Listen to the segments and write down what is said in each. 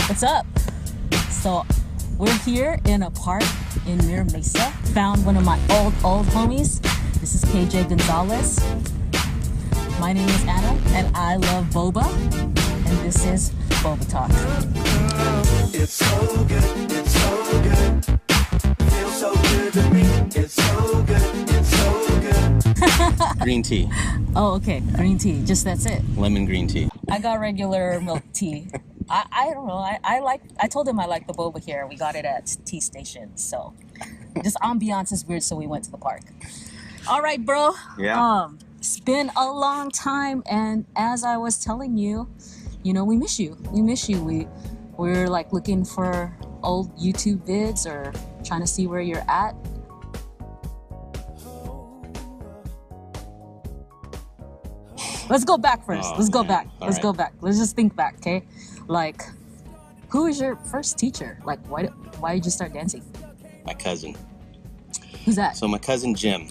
What's up? So we're here in a park in Mira Mesa. Found one of my old homies. This is KJ Gonzales. My name is Anna and I love Boba. And this is Boba Talk. It's so good, it's so good. Feels so good to me. It's so good, it's so good. Green tea. Oh, okay. Green tea. Just that's it. Lemon green tea. I got regular milk tea. I don't know. I told him I like the boba here. We got it at tea station. So just ambiance is weird, so we went to the park. All right, bro. Yeah. It's been a long time, and as I was telling you, we miss you. We miss you. We're like looking for old YouTube vids or trying to see where you're at. Let's go back first. Let's go back. Let's go back. Let's just think back, okay? Like, who was your first teacher? Like, why did you start dancing? My cousin. Who's that? So my cousin Jim,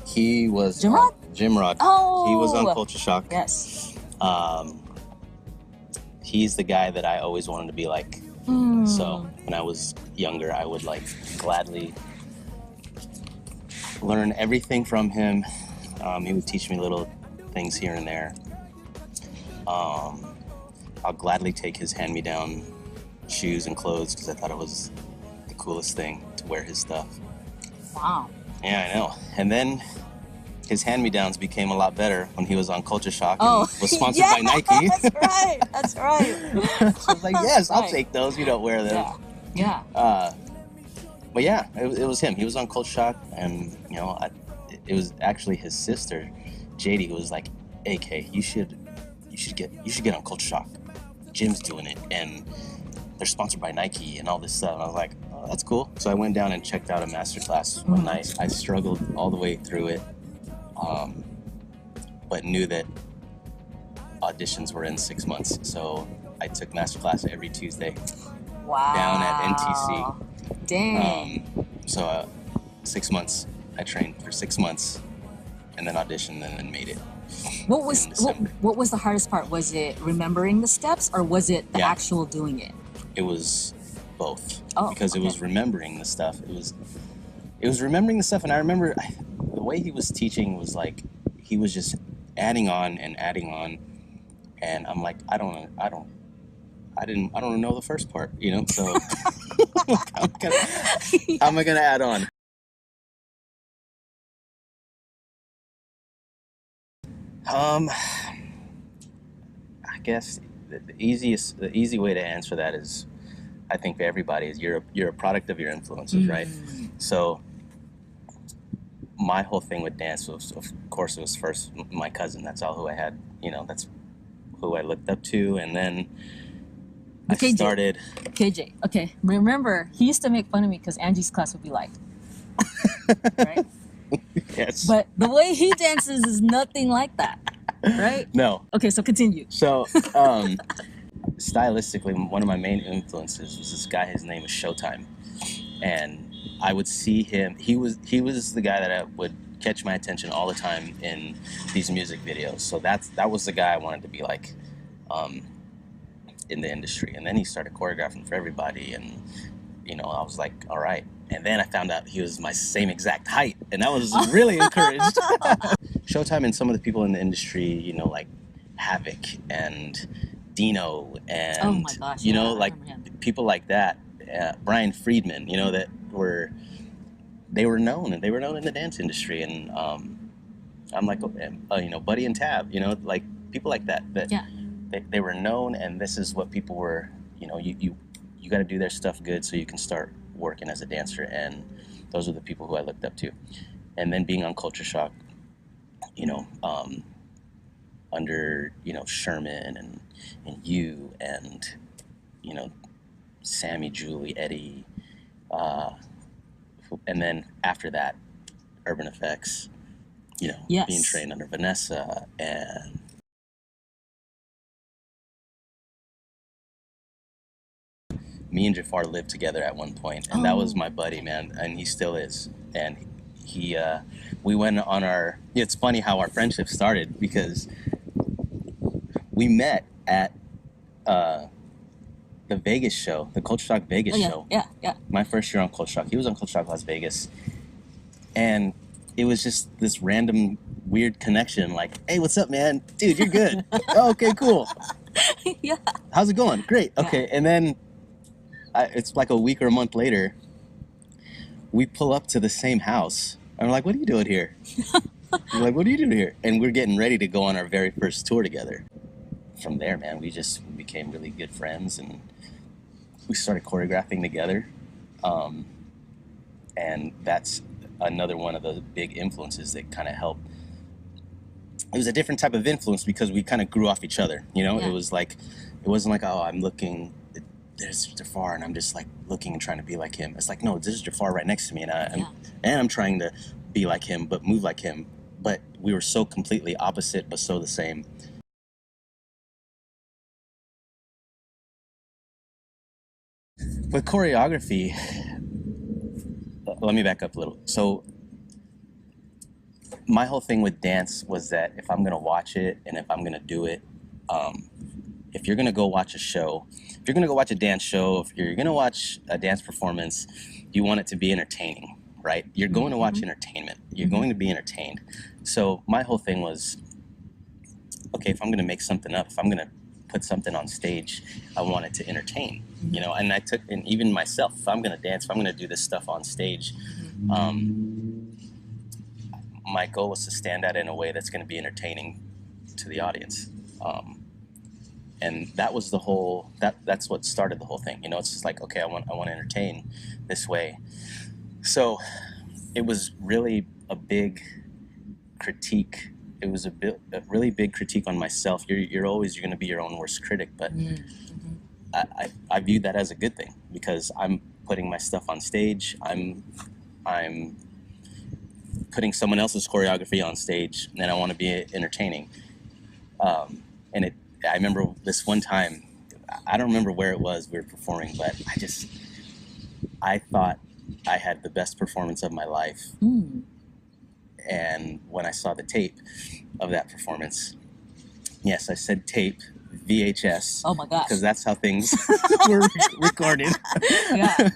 he was Jim Rod? Jim Rod. Oh, he was on Culture Shock. Yes. He's the guy that I always wanted to be like. So when I was younger, I would like gladly learn everything from him. He would teach me little things here and there. I'll gladly take his hand-me-down shoes and clothes because I thought it was the coolest thing to wear his stuff. Wow. Yeah, I know. And then his hand-me-downs became a lot better when he was on Culture Shock and was sponsored by Nike. That's right. That's right. So I was like, yes, I'll take those. You don't wear them. Yeah. But yeah, it was him. He was on Culture Shock, and it was actually his sister, JD, who was like, "Hey, Kay, you should get on Culture Shock. Jim's doing it, and they're sponsored by Nike and all this stuff." And I was like, "Oh, that's cool." So I went down and checked out a masterclass one night. I struggled all the way through it, but knew that auditions were in 6 months. So I took masterclass every Tuesday. Wow. Down at NTC. Dang. So 6 months. I trained for 6 months, and then auditioned, and then made it. What was the hardest part? Was it remembering the steps, or was it the actual doing it? It was both. Oh, because it was remembering the stuff. It was remembering the stuff, and I remember the way he was teaching was like he was just adding on, and I'm like, I don't know the first part, so how am I gonna add on? I guess the easy way to answer that is, I think for everybody, is you're a product of your influences, right? So my whole thing with dance was, of course, it was first my cousin. That's all who I had, that's who I looked up to, and then I started. KJ, okay. Remember, he used to make fun of me because Angie's class would be like, right? Yes. But the way he dances is nothing like that, right? No. Okay, so continue. So, stylistically, one of my main influences was this guy. His name was Showtime, and I would see him. He was the guy that would catch my attention all the time in these music videos. So that was the guy I wanted to be like, in the industry. And then he started choreographing for everybody, and I was like, all right. And then I found out he was my same exact height, and that was really encouraged. Showtime and some of the people in the industry, like Havoc and Dino and oh my gosh, like people like that, Brian Friedman, that were known in the dance industry, and I'm like, Buddy and Tab, like people like that they were known, and this is what people were, you got to do their stuff good so you can start working as a dancer, and those are the people who I looked up to. And then being on Culture Shock, under Sherman and you and Sammy, Julie, Eddie, and then after that, Urban Effects, being trained under Vanessa, and me and Jafar lived together at one point, and that was my buddy, man, and he still is. And we went on it's funny how our friendship started, because we met at the Vegas show, the Culture Shock Vegas Oh, yeah, show. yeah. My first year on Culture Shock. He was on Culture Shock Las Vegas. And it was just this random weird connection. Like, hey, what's up, man? Dude, you're good. Oh, okay, cool. Yeah. How's it going? Great. Yeah. Okay. And then it's like a week or a month later, we pull up to the same house. I'm like, what are you doing here? We're like, what are you doing here? And we're getting ready to go on our very first tour together. From there, man, we became really good friends, and we started choreographing together. And that's another one of the big influences that kind of helped. It was a different type of influence because we kind of grew off each other, you know? Yeah. It wasn't like, oh, I'm looking, there's Jafar, and I'm just like looking and trying to be like him. It's like, no, this is Jafar right next to me, and I'm trying to be like him, but move like him. But we were so completely opposite, but so the same. With choreography, let me back up a little. So my whole thing with dance was that if I'm gonna watch it and if I'm gonna do it, if you're gonna go watch a show, if you're gonna go watch a dance show, if you're gonna watch a dance performance, you want it to be entertaining, right? You're going to watch entertainment. You're going to be entertained. So my whole thing was, okay, if I'm gonna make something up, if I'm gonna put something on stage, I want it to entertain, you know. And and even myself, if I'm gonna dance, if I'm gonna do this stuff on stage, my goal was to stand out in a way that's gonna be entertaining to the audience. And that was the whole, that's what started the whole thing, you know. It's just like, okay, I want to entertain this way. So it was really a big critique. It was a really big critique on myself. You're going to be your own worst critic, but I view that as a good thing because I'm putting my stuff on stage. I'm putting someone else's choreography on stage, and I want to be entertaining. And I remember this one time, I don't remember where it was we were performing, but I thought I had the best performance of my life. And when I saw the tape of that performance, yes, I said tape, VHS. Oh my gosh. Because that's how things were recorded. Yeah.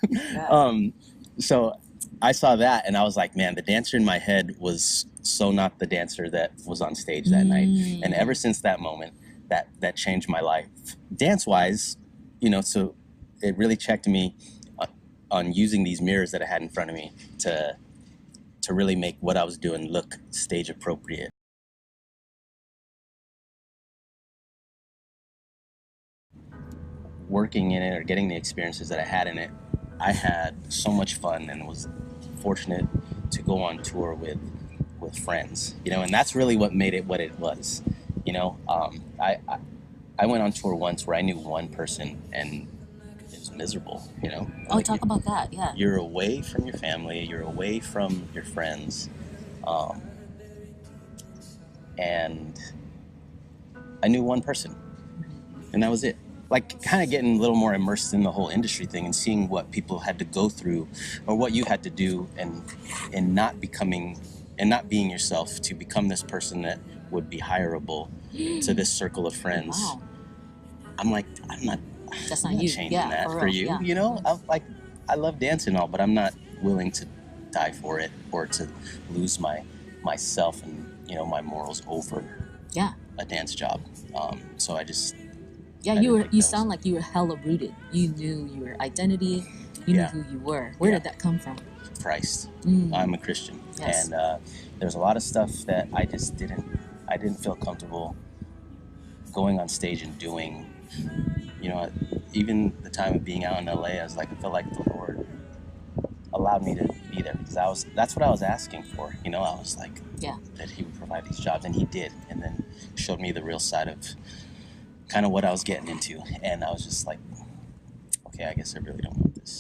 So I saw that and I was like, man, the dancer in my head was so not the dancer that was on stage that night. And ever since that moment, that changed my life. Dance-wise, you know, so it really checked me on using these mirrors that I had in front of me to really make what I was doing look stage appropriate. Working in it or getting the experiences that I had in it, I had so much fun and was fortunate to go on tour with friends, you know, and that's really what made it what it was, you know. I went on tour once where I knew one person and it was miserable, you know. Oh, like talk about that, yeah. You're away from your family, you're away from your friends, and I knew one person, and that was it. Like, kind of getting a little more immersed in the whole industry thing and seeing what people had to go through or what you had to do, and not being yourself to become this person that would be hireable to this circle of friends. Wow. I'm like, I'm not you. changing Yeah, that for real. you. Yeah. You know, I love dancing and all, but I'm not willing to die for it or to lose myself and, you know, my morals over a dance job. So I just you sound like you were hella rooted. You knew your identity. You knew who you were. Where did that come from? Christ. I'm a Christian. Yes. And there's a lot of stuff that I just didn't feel comfortable going on stage and doing. You know, even the time of being out in LA, I felt like the Lord allowed me to be there because that's what I was asking for. You know, I was like, that He would provide these jobs, and He did, and then showed me the real side of kind of what I was getting into, and I was just like, okay, I guess I really don't want this.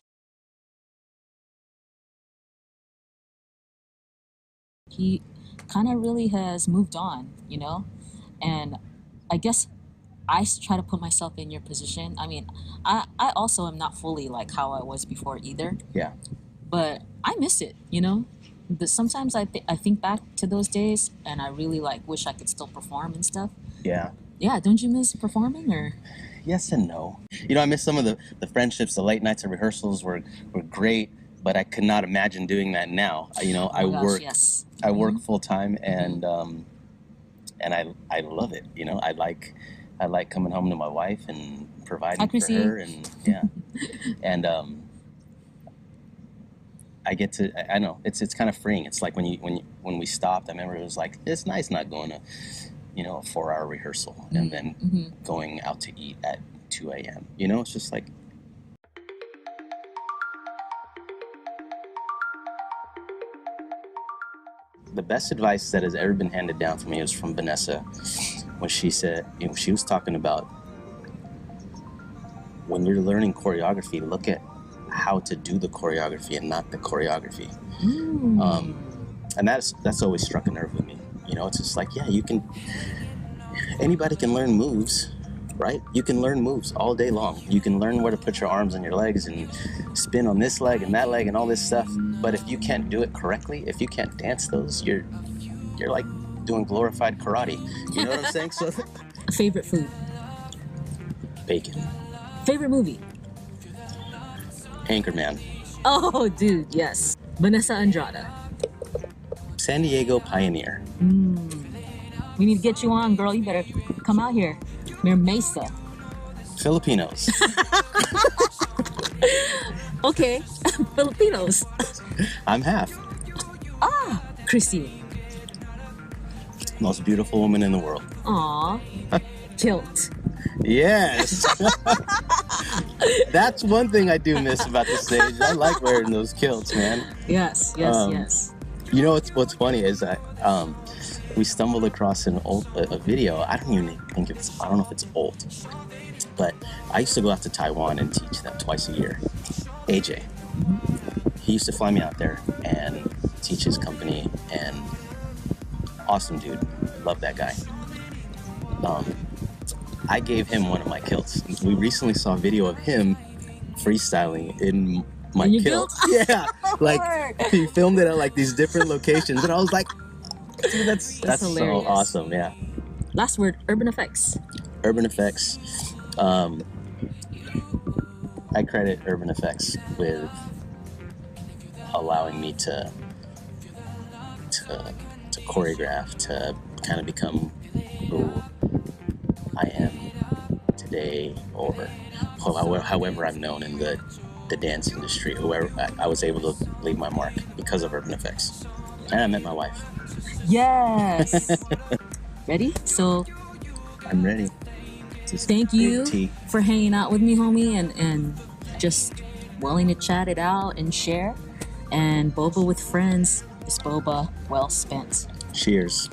He kind of really has moved on, you know, and I guess I try to put myself in your position. I mean, I also am not fully like how I was before either. Yeah. But I miss it, you know. Sometimes I think back to those days, and I really like wish I could still perform and stuff. Yeah. Yeah, don't you miss performing or? yes and no. You know, I miss some of the friendships. The late nights of rehearsals were great, but I could not imagine doing that now. You know, Oh my gosh, yes. I work full time, and I love it. You know, I like coming home to my wife and providing Hi, for Chrissy. her, and yeah, and I get to. I know it's kind of freeing. It's like when we stopped. I remember it was like, it's nice not going to, you know, a 4-hour rehearsal and then going out to eat at 2 a.m. You know, it's just like. The best advice that has ever been handed down to me was from Vanessa, when she said, you know, she was talking about when you're learning choreography, look at how to do the choreography and not the choreography. And that's always struck a nerve with me. You know, it's just like, yeah, anybody can learn moves, right? You can learn moves all day long. You can learn where to put your arms on your legs and spin on this leg and that leg and all this stuff. But if you can't do it correctly, if you can't dance those, you're like doing glorified karate. You know what I'm saying? So Favorite food? bacon. Favorite movie? Anchorman. Oh, dude, yes. Vanessa Andrade. San Diego Pioneer. We need to get you on, girl. You better come out here. Mir Mesa. Filipinos. Okay, Filipinos. I'm half. Chrissy. Most beautiful woman in the world. Aw. Kilt. Yes. That's one thing I do miss about the stage. I like wearing those kilts, man. Yes, yes. You know what's funny is that we stumbled across a video. I don't know if it's old, but I used to go out to Taiwan and teach them twice a year. AJ, he used to fly me out there and teach his company, and awesome dude, love that guy. I gave him one of my kilts. We recently saw a video of him freestyling in my In your kilt. kilt? Yeah, like he filmed it at like these different locations, and I was like, dude, that's so hilarious. awesome. Yeah. Last word, Urban Effects. Urban Effects. I credit Urban Effects with allowing me to choreograph, to kind of become who I am today, or however I'm known in the dance industry. I was able to leave my mark because of Urban Effects. And I met my wife. Yes. Ready? So I'm ready. thank you for hanging out with me, homie, and just willing to chat it out and share. And Boba with friends is Boba well spent. Cheers.